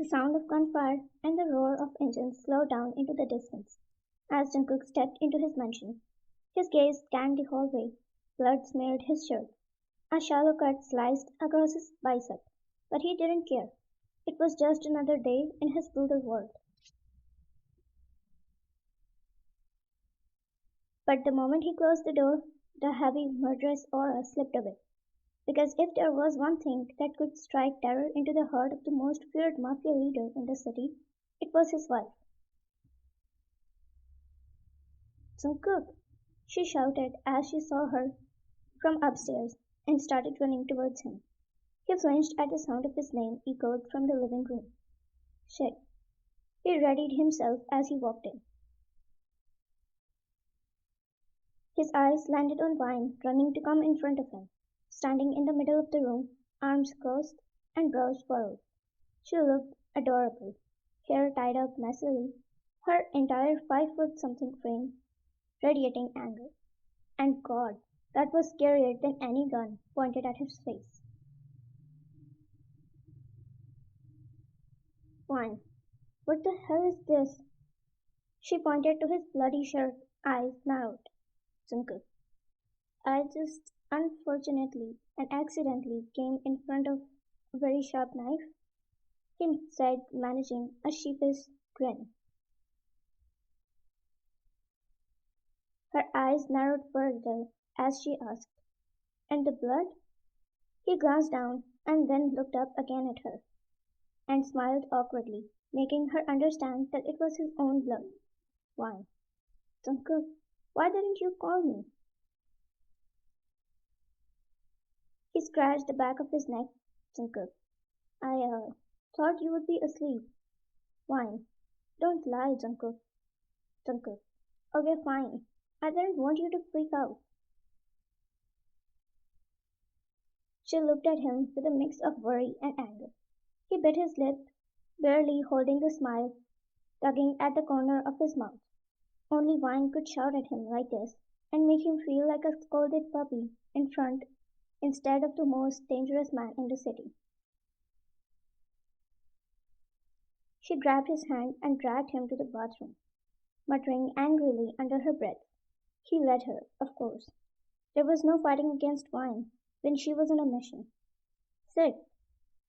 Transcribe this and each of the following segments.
The sound of gunfire and the roar of engines slowed down into the distance as Jungkook stepped into his mansion. His gaze scanned the hallway. Blood smeared his shirt. A shallow cut sliced across his bicep, but he didn't care. It was just another day in his brutal world. But the moment he closed the door, the heavy, murderous aura slipped away. Because if there was one thing that could strike terror into the heart of the most feared mafia leader in the city, it was his wife. Jungkook! She shouted as she saw her from upstairs and started running towards him. He flinched at the sound of his name echoed from the living room. Shit. He readied himself as he walked in. His eyes landed on Vine running to come in front of him, standing in the middle of the room, arms crossed and brows furrowed. She looked adorable, hair tied up messily, her entire 5 foot something frame radiating anger. And God, that was scarier than any gun pointed at his face. Vine, what the hell is this? She pointed to his bloody shirt, eyes narrowed. Jungkook, I just unfortunately and accidentally came in front of a very sharp knife, he said, managing a sheepish grin. Her eyes narrowed further as she asked, and the blood? He glanced down and then looked up again at her and smiled awkwardly, making her understand that it was his own blood. Why? Jungkook, why didn't you call me? He scratched the back of his neck. Jungkook, I thought you would be asleep. Why? Don't lie, Jungkook. Jungkook, okay, fine. I didn't want you to freak out. She looked at him with a mix of worry and anger. He bit his lip, barely holding the smile, tugging at the corner of his mouth. Only Vine could shout at him like this and make him feel like a scolded puppy in front instead of the most dangerous man in the city. She grabbed his hand and dragged him to the bathroom, muttering angrily under her breath. He let her, of course. There was no fighting against Vine when she was on a mission. Sit.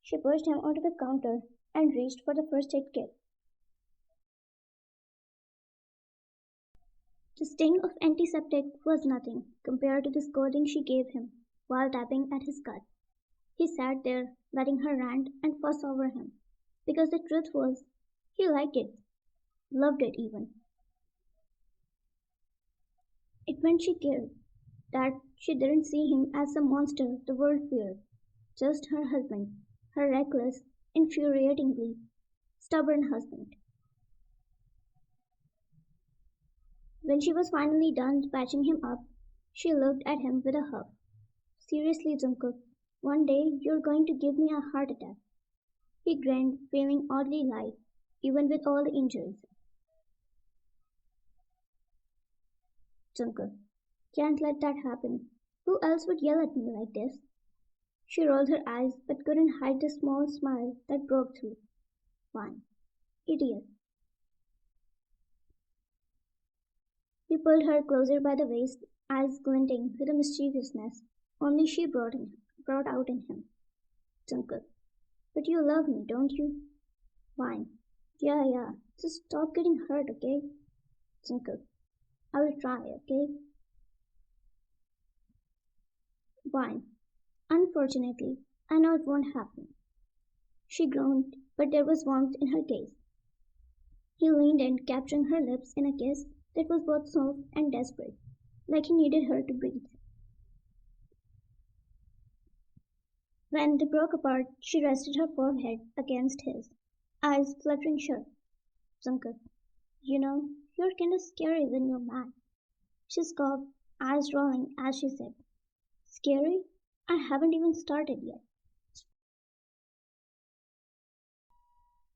She pushed him onto the counter and reached for the first aid kit. The sting of antiseptic was nothing compared to the scolding she gave him while tapping at his cut. He sat there, letting her rant and fuss over him, because the truth was, he liked it, loved it even. It meant she cared, that she didn't see him as some monster the world feared, just her husband, her reckless, infuriatingly stubborn husband. When she was finally done patching him up, she looked at him with a huff. Seriously, Jungkook, one day you're going to give me a heart attack. He grinned, feeling oddly light, even with all the injuries. Jungkook, can't let that happen. Who else would yell at me like this? She rolled her eyes but couldn't hide the small smile that broke through. Fine. Idiot. He pulled her closer by the waist, eyes glinting with a mischievousness only she brought out in him. Jungkook, but you love me, don't you? Fine. Yeah, yeah. Just stop getting hurt, okay? Jungkook, I will try, okay? Fine. Unfortunately, I know it won't happen. She groaned, but there was warmth in her gaze. He leaned in, capturing her lips in a kiss that was both soft and desperate, like he needed her to breathe. When they broke apart, she rested her forehead against his, eyes fluttering shut. Jungkook, you know, you're kind of scary when you're mad. She scoffed, eyes rolling as she said, Scary? I haven't even started yet.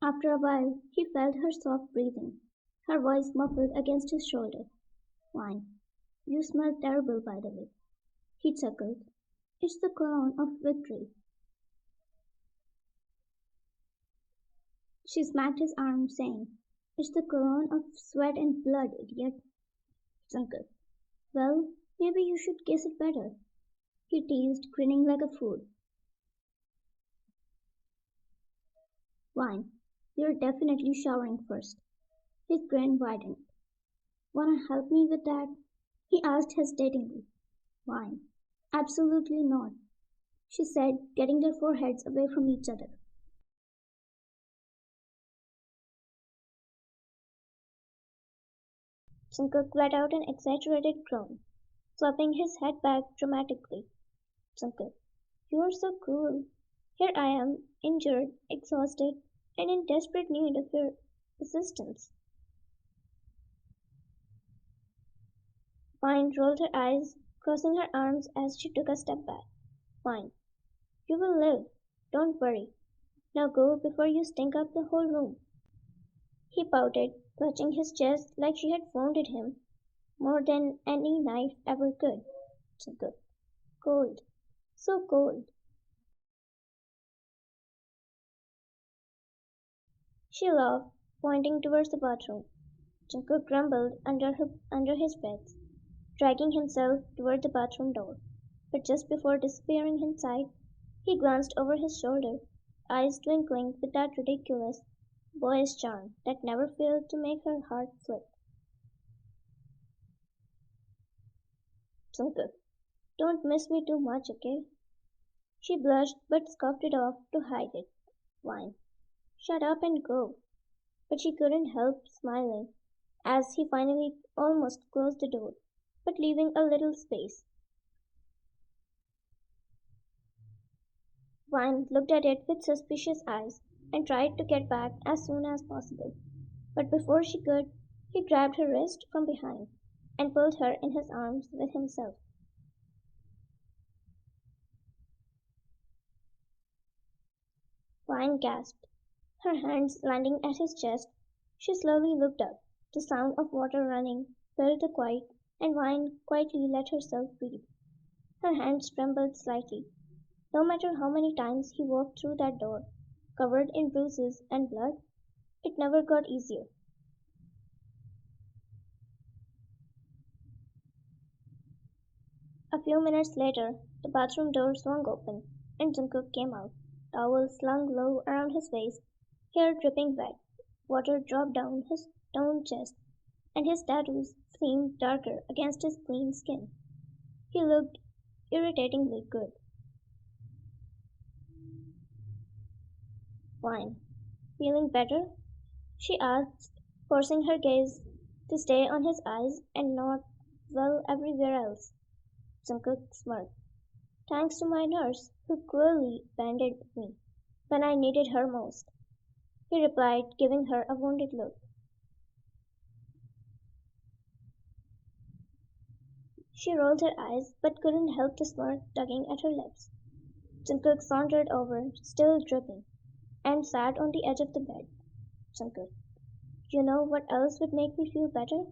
After a while, he felt her soft breathing, her voice muffled against his shoulder. Fine. You smell terrible, by the way. He chuckled. It's the cologne of victory. She smacked his arm, saying, "It's the cologne of sweat and blood, idiot." Uncle. "Well, maybe you should kiss it better," he teased, grinning like a fool. "Fine. You're definitely showering first." His grin widened. "Wanna help me with that?" he asked hesitatingly. "Fine." "Absolutely not," she said, getting their foreheads away from each other. Jungkook let out an exaggerated groan, flapping his head back dramatically. "Jungkook, you are so cruel. Here I am, injured, exhausted, and in desperate need of your assistance." Vine rolled her eyes, crossing her arms as she took a step back. "Fine. You will live. Don't worry. Now go before you stink up the whole room." He pouted, clutching his chest like she had wounded him more than any knife ever could. Jungkook. Cold. So cold. She laughed, pointing towards the bathroom. Jungkook grumbled under his breath, dragging himself toward the bathroom door. But just before disappearing inside, he glanced over his shoulder, eyes twinkling with that ridiculous, boyish charm that never failed to make her heart flip. "Jungkook, don't miss me too much, okay?" She blushed but scoffed it off to hide it. "Fine. Shut up and go." But she couldn't help smiling as he finally almost closed the door, but leaving a little space. Vine looked at it with suspicious eyes and tried to get back as soon as possible. But before she could, he grabbed her wrist from behind and pulled her in his arms with himself. Vine gasped, her hands landing at his chest. She slowly looked up. The sound of water running filled the quiet, and Vine quietly let herself breathe. Her hands trembled slightly. No matter how many times he walked through that door, covered in bruises and blood, it never got easier. A few minutes later, the bathroom door swung open, and Jungkook came out, towel slung low around his waist, hair dripping wet. Water dropped down his toned chest, and his tattoos seemed darker against his clean skin. He looked irritatingly good. "Fine. Feeling better?" she asked, forcing her gaze to stay on his eyes and not, well, everywhere else. Jungkook smirked. "Thanks to my nurse, who cruelly bandaged me when I needed her most," he replied, giving her a wounded look. She rolled her eyes, but couldn't help the smirk tugging at her lips. Jungkook sauntered over, still dripping, and sat on the edge of the bed. "Jungkook, you know what else would make me feel better?"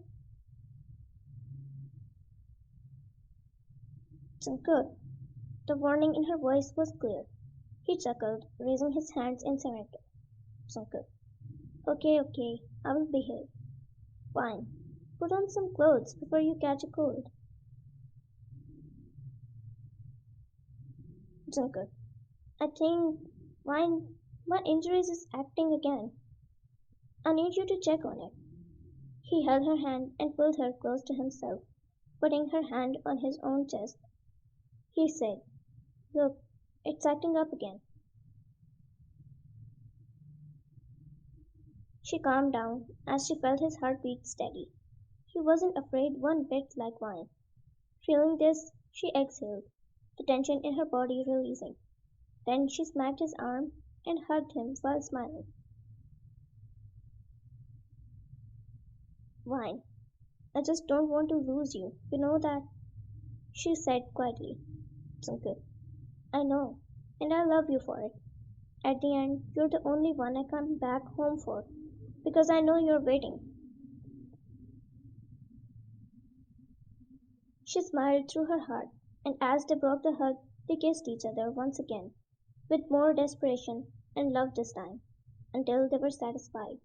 "Jungkook." The warning in her voice was clear. He chuckled, raising his hands in surrender. "Jungkook. Okay, okay, I will behave. Fine. Put on some clothes before you catch a cold." Jungkook. "I think mine, my injuries is acting again. I need you to check on it." He held her hand and pulled her close to himself, putting her hand on his own chest. He said, "Look, it's acting up again." She calmed down as she felt his heartbeat steady. He wasn't afraid one bit like wine. Feeling this, she exhaled, the tension in her body releasing. Then she smacked his arm and hugged him while smiling. "Wine. I just don't want to lose you. You know that," she said quietly. "Jungkook, I know, and I love you for it. At the end, you're the only one I come back home for, because I know you're waiting." She smiled through her heart, and as they broke the hug, they kissed each other once again, with more desperation and love this time. until they were satisfied.